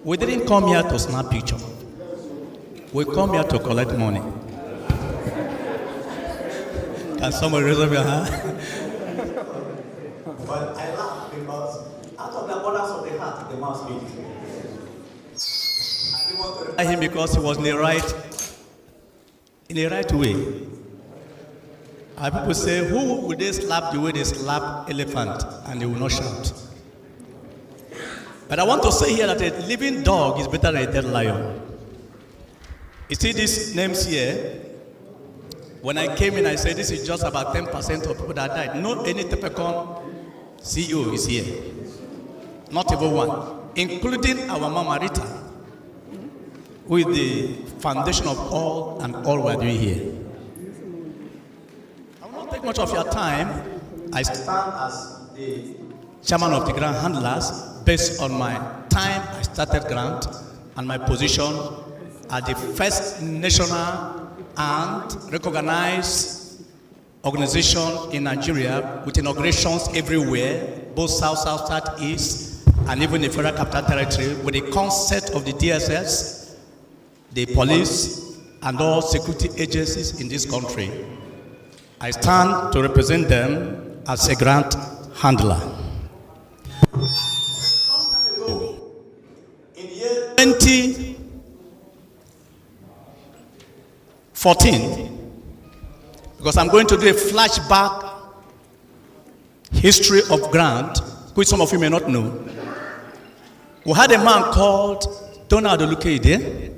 We didn't come here to snap picture. We come here to collect money. Can somebody raise up your hand? But I laugh because out of the abundance of the heart, the mouth speaks. I didn't want to Him because he was in the right way. And people say, who will they slap the way they slap elephant, and they will not shout? But I want to say here that a living dog is better than a dead lion. You see these names here? When I came in, I said this is just about 10% of people that died. No any typical CEO is here. Not even one. Including our Mama Rita, who is the foundation of all and all we are doing here. I will not take much of your time. I stand as the chairman of the Grand Handlers based on my time I started Grant and my position as the first national and recognized organization in Nigeria with inaugurations everywhere, both south, east, and even the Federal Capital Territory, with the concept of the DSS, the police, and all security agencies in this country. I stand to represent them as a grant handler. In the year 2014, because I'm going to do a flashback history of Grant, which some of you may not know. We had a man called Donald Elochuwku,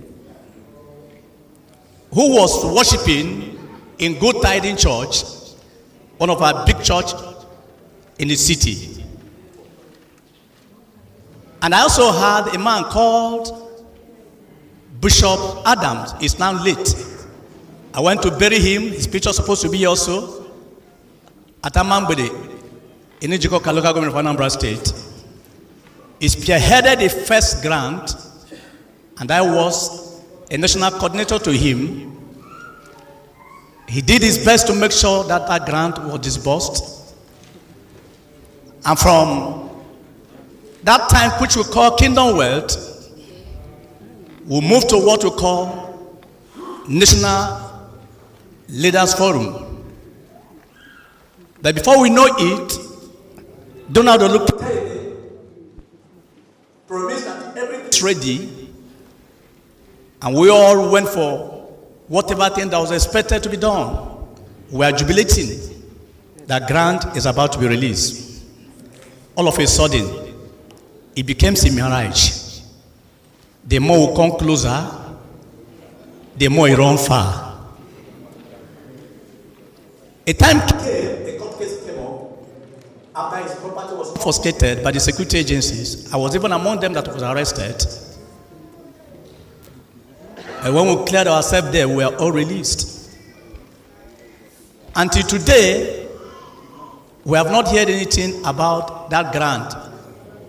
who was worshiping in Good Tiding Church, one of our big church in the city. And I also had a man called Bishop Adams. He's now late. I went to bury him. His picture is supposed to be also at Amambede in Ijikoka local government of Anambra State. He spearheaded the first grant, and I was a national coordinator to him. He did his best to make sure that that grant was disbursed. And from that time, which we call Kingdom Wealth, we moved to what we call National Leaders Forum. But before we know it, Donald Elochuwku promised that everything is ready, and we all went for whatever thing that was expected to be done. We are jubilating that grant is about to be released. All of a sudden, it became a mirage. The more we come closer, the more it runs far. A time came, a court case came up after his property was confiscated by the security agencies. I was even among them that was arrested. And when we cleared ourselves there, we were all released. Until today, we have not heard anything about that grant,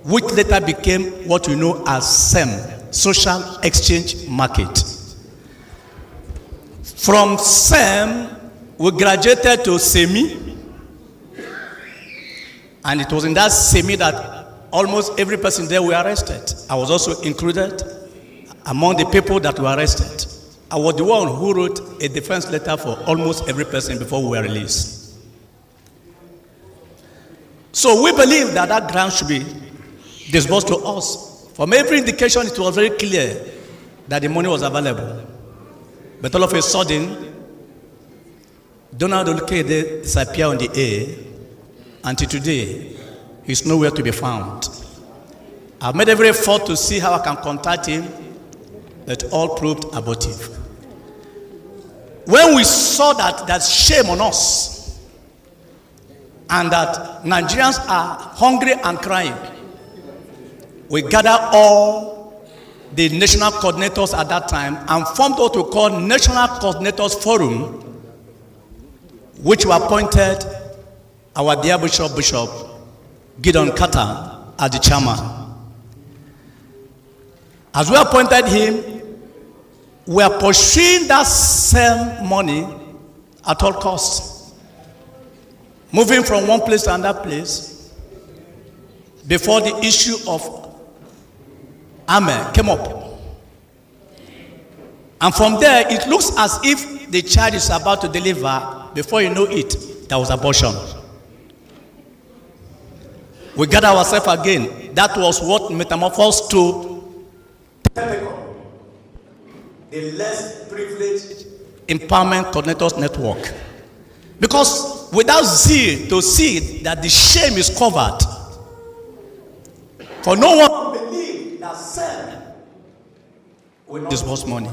which later became what we know as SEM, Social Exchange Market. From SEM, we graduated to SEMI, and it was in that SEMI that almost every person there were arrested. I was also included among the people that were arrested. I was the one who wrote a defense letter for almost every person before we were released. So we believe that that grant should be disbursed to us. From every indication, it was very clear that the money was available. But all of a sudden, Donald Elochuwku disappeared on the air. Until today, he's nowhere to be found. I've made every effort to see how I can contact him, but all proved abortive. When we saw that there's shame on us, and that Nigerians are hungry and crying, we gathered all the national coordinators at that time and formed what we call National Coordinators Forum, which were appointed our dear Bishop Gideon Carter as the chairman. As we appointed him, we are pursuing that same money at all costs, moving from one place to another place before the issue of Amen came up. And from there, it looks as if the child is about to deliver. Before you know it, there was abortion. We gather ourselves again. That was what metamorphosed to the less privileged Empowerment Coordinators Network. Because without zeal to see that the shame is covered, for no one believe that sin will not disburse money.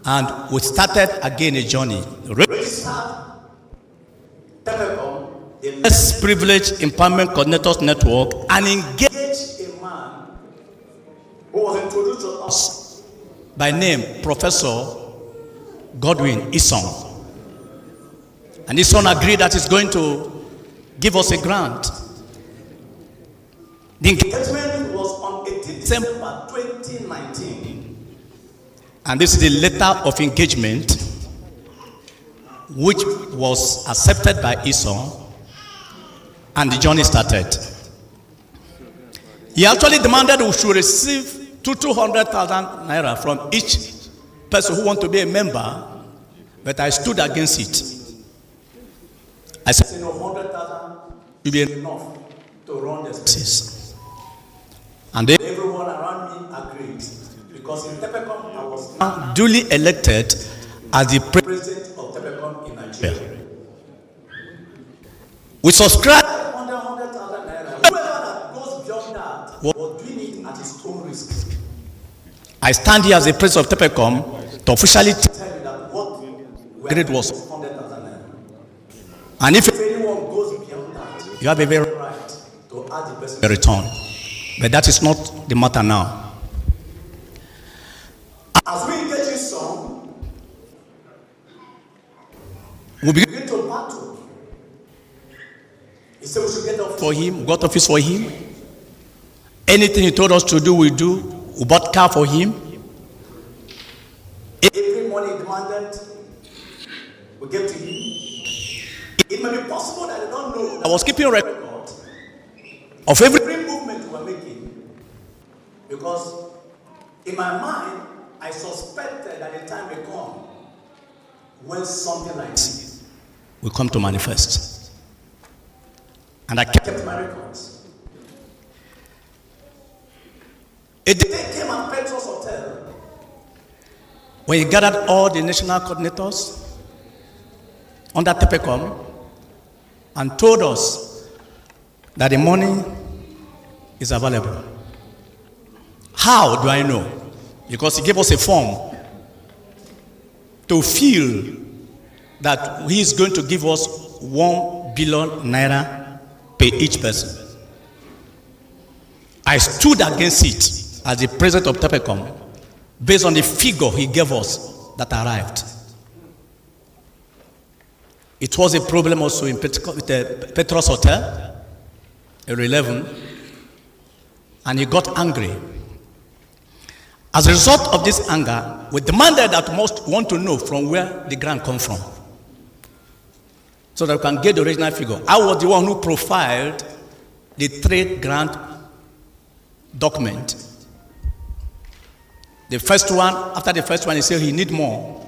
And we started again a journey. register Telecom, the Less Privileged Empowerment Coordinators Network, and engage a man who was introduced to us by name Professor Godwin Isong. And Isong agreed that he's going to give us a grant. The engagement was on 18 December 2019. And this is the letter of engagement which was accepted by Esau, and the journey started. He actually demanded we should receive 200,000 naira from each person who want to be a member, but I stood against it. I said, 100,000 you'll be enough to run the space. enough. And they Everyone around me agreed. Because in Tepecom, I was duly elected as the president of Tepecom in Nigeria. We subscribed. 100,000 naira. Whoever that goes beyond that was doing it at his own risk. I stand here as the president of Tepecom to officially Tell you that what we Grade was. 100,000 naira. and if If anyone goes beyond that, you have a very right to add the person. return. But that is not the matter now. As we engage in some, We begin begin to battle. He said we should get off. for him, we got office for him. Anything he told us to do, we do. We bought car for him. Every money demanded, we get to him. It may be possible that they don't know I was keeping record record of every. every movement we were making, because in my mind, I suspected that the time may come when something like this We come to manifest. And I kept. my records. It, They came at Petrus Hotel. when he gathered all the national coordinators under Tepecom and told us that the money is available. How do I know? Because he gave us a form to feel that he is going to give us 1 billion naira per each person. I stood against it as the president of Tepecom based on the figure he gave us that arrived. It was a problem also in Petrus Hotel, Area 11, and he got angry. As a result of this anger, we demanded that we must want to know from where the grant come from, so that we can get the original figure. I was the one who profiled the trade grant document. The first one, after the first one, he said he need more.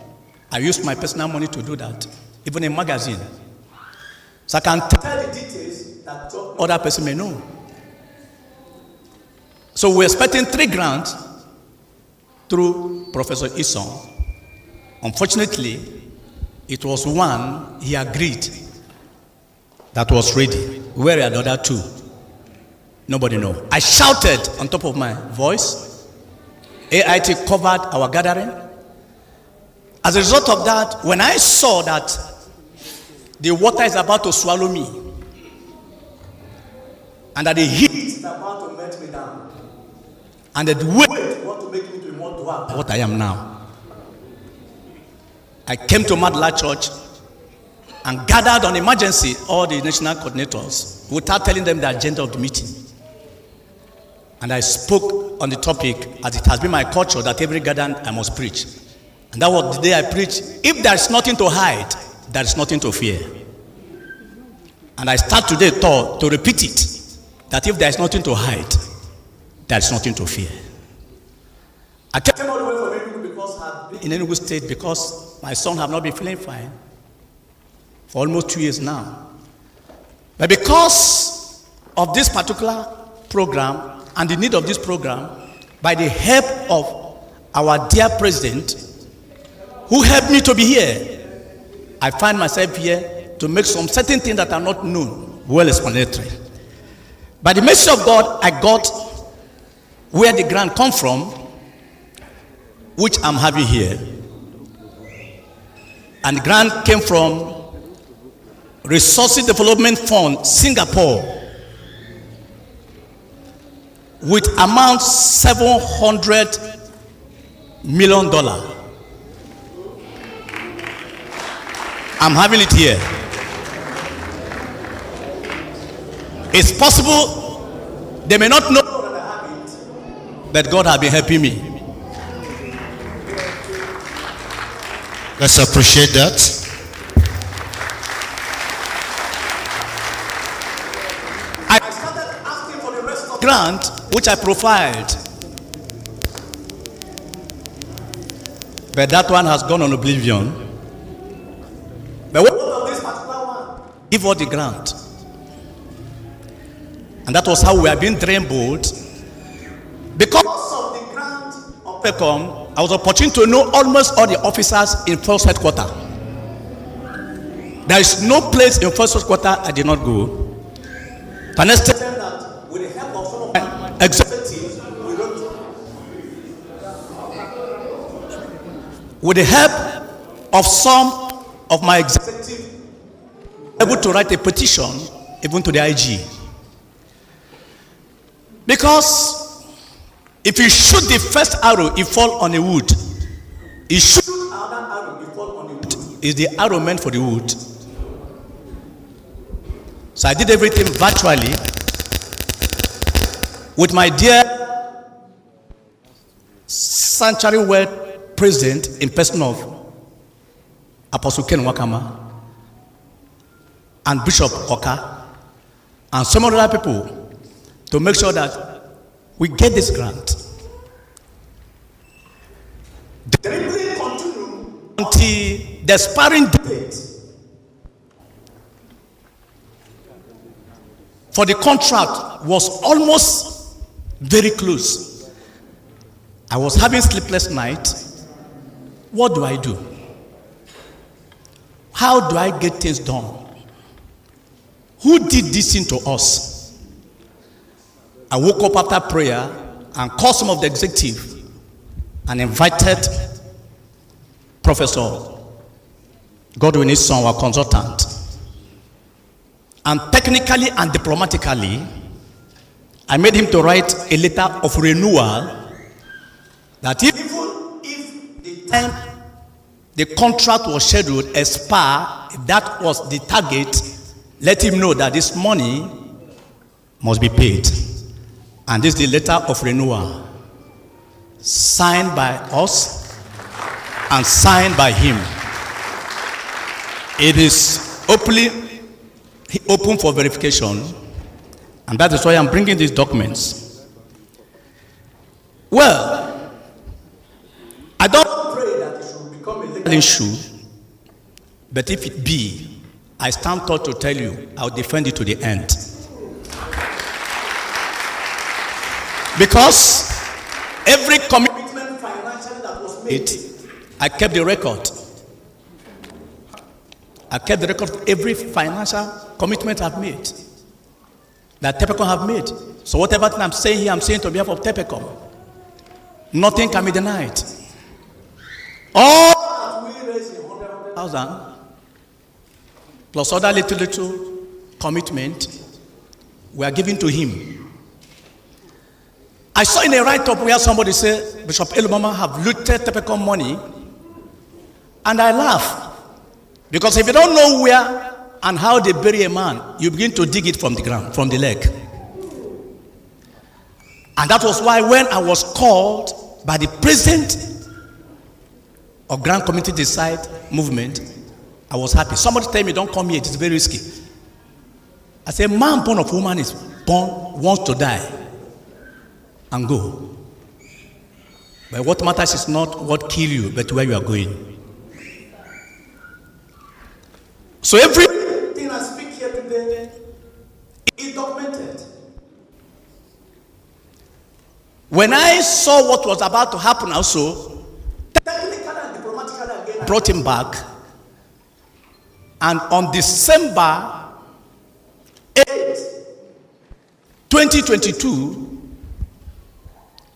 I used my personal money to do that, even a magazine. So I can Tell the details that other person may know. So we're expecting 3 grants through Professor Isong. Unfortunately, it was one he agreed that was ready. Where are the other 2? Nobody knows. I shouted on top of my voice. AIT covered our gathering. As a result of that, when I saw that the water is about to swallow me, and that the heat is about to melt me down. and the weight Wait, want to make me to a more dwarf. what I am now, I came to Madla Church and gathered on emergency all the national coordinators without telling them the agenda of the meeting. And I spoke on the topic, as it has been my culture, that every gathering I must preach. And that was the day I preached. If there is nothing to hide, there is nothing to fear. And I start today to repeat it, that if there is nothing to hide, there's nothing to fear. I came all the way from Enugu because I've been in Enugu State because my son have not been feeling fine for almost 2 years now. But because of this particular program and the need of this program, by the help of our dear president, who helped me to be here, I find myself here to make some certain things that are not known, well explanatory. By the mercy of God, I got where the grant come from, which I'm having here. And the grant came from Resources Development Fund, Singapore, with amount $700 million. I'm having it here. It's possible they may not know that I have it, but God has been helping me. Let's appreciate that. I started asking for the rest of the grant, which I profiled, but that one has gone on oblivion. But what of this particular one? Give all the grant. And that was how we are being trembled. Because of the grant of PECOM, I was opportune to know almost all the officers in First Headquarters. There is no place in First Headquarters I did not go. Can I say that with the help of some of my executives, with the help of some of my executives, able to write a petition even to the IG. Because if you shoot the first arrow, it fall on a wood. You shoot another arrow, it fall on a wood. Is the arrow meant for the wood? So I did everything virtually with my dear Sanctuary World President in person of Apostle Ken Wakama and Bishop Oka and some other people, to make sure that we get this grant. The delivery continue until the expiring date for the contract was almost very close. I was having sleepless nights. What do I do? How do I get things done? Who did this thing to us? I woke up after prayer and called some of the executive and invited Professor Godwin, his son, our consultant. And technically and diplomatically, I made him to write a letter of renewal that even if the time the contract was scheduled expire, if that was the target, let him know that this money must be paid. And this is the letter of renewal, signed by us and signed by him. It is open for verification, and that is why I'm bringing these documents. Well, I don't pray that it should become a legal issue, but if it be, I stand tall to tell you, I'll defend it to the end. Because every commitment financially that was made, I kept the record. I kept the record of every financial commitment I've made, that TEPECOM have made. So whatever thing I'm saying here, I'm saying to behalf of TEPECOM. Nothing can be denied. All that we raised in 100,000 plus other little commitment we are giving to him. I saw in a write-up where somebody said Bishop ELOMAMA have looted TEPECOM money, and I laugh. Because if you don't know where and how they bury a man, you begin to dig it from the ground, from the leg. And that was why when I was called by the president of Grand Community Decide movement, I was happy. Somebody tell me, don't come here, it's very risky. I said, man born of woman is born, wants to die. and go. But what matters is not what kill you, but where you are going. So everything I speak here today is documented. When I saw what was about to happen also, technically and diplomatically again, brought him back. And on December 8, 2022,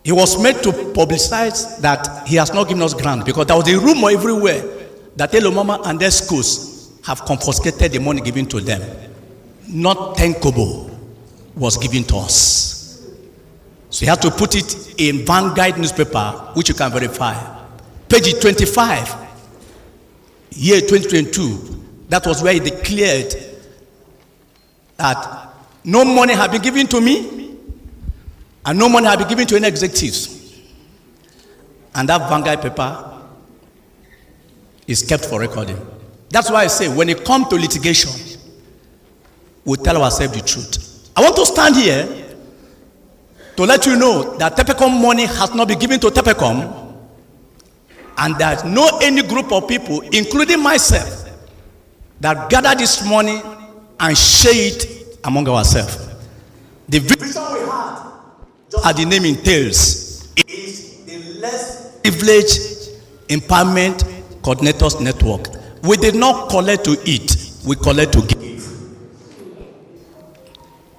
he was made to publicize that he has not given us grant, because there was a rumor everywhere that ELOMAMA and their schools have confiscated the money given to them. Not 10 kobo was given to us. So you have to put it in Vanguard newspaper, which you can verify. Page 25, year 2022, that was where he declared that no money had been given to me, and no money had been given to any executives. And that Vanguard paper is kept for recording. That's why I say, when it comes to litigation, we tell ourselves the truth. I want to stand here to let you know that TEPECOM money has not been given to TEPECOM, and there's no any group of people, including myself, that gather this money and share it among ourselves. The vision we had the name entails, is the less privileged empowerment coordinators network. We did not collect to eat, we collect to give.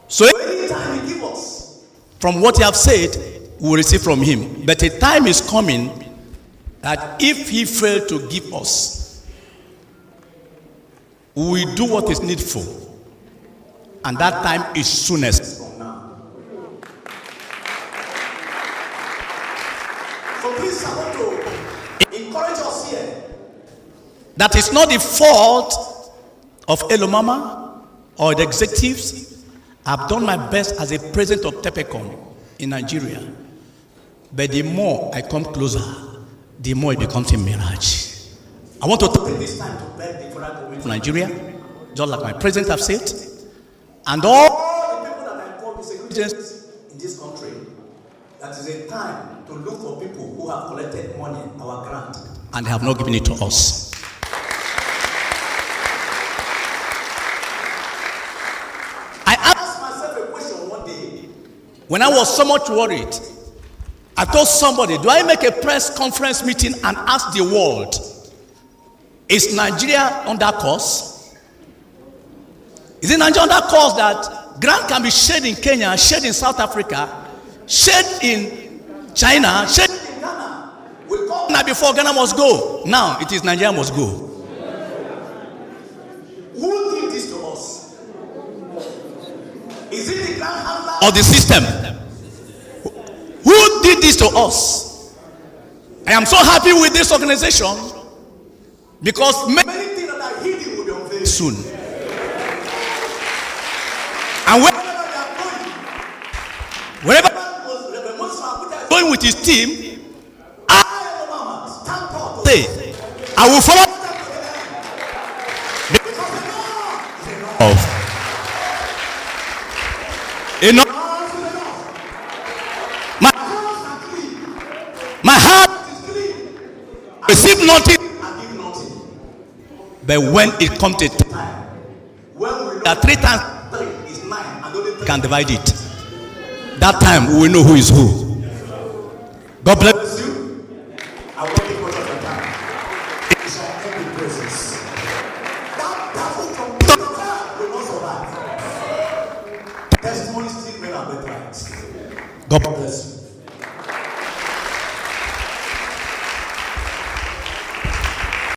So anytime he gives us from what he have said, we will receive from him. But a time is coming that if he failed to give us, we will do what is needful. And that time is soonest. So please, I want to encourage us here that it's not the fault of ELOMAMA or the executives. I've done my best as a president of TEPECOM in Nigeria. But the more I come closer, the more it becomes a mirage. I want to take this time to beg the federal government of Nigeria, just like my president have said, and all the people that I call the secretaries in this country, that is a time to look for people who have collected money, our grant, and have not given it to us. I asked myself a question one day when I was so much worried. I told somebody, do I make a press conference meeting and ask the world, is Nigeria under course? Is it Nigeria under course that grant can be shared in Kenya, shared in South Africa, shared in China, shared in Ghana? We call Ghana before Ghana must go. Now it is Nigeria must go. Who did this to us? Is it the grant handler or the system? Who did this to us? I am so happy with this organization because many things that are hidden will be unveiled soon. And wherever going with his team, I will follow. Enough. My heart receive nothing, but when it comes to time, when that 3 times 3 is 9, and only 3 can divide it. That time we will know who is who. God bless you.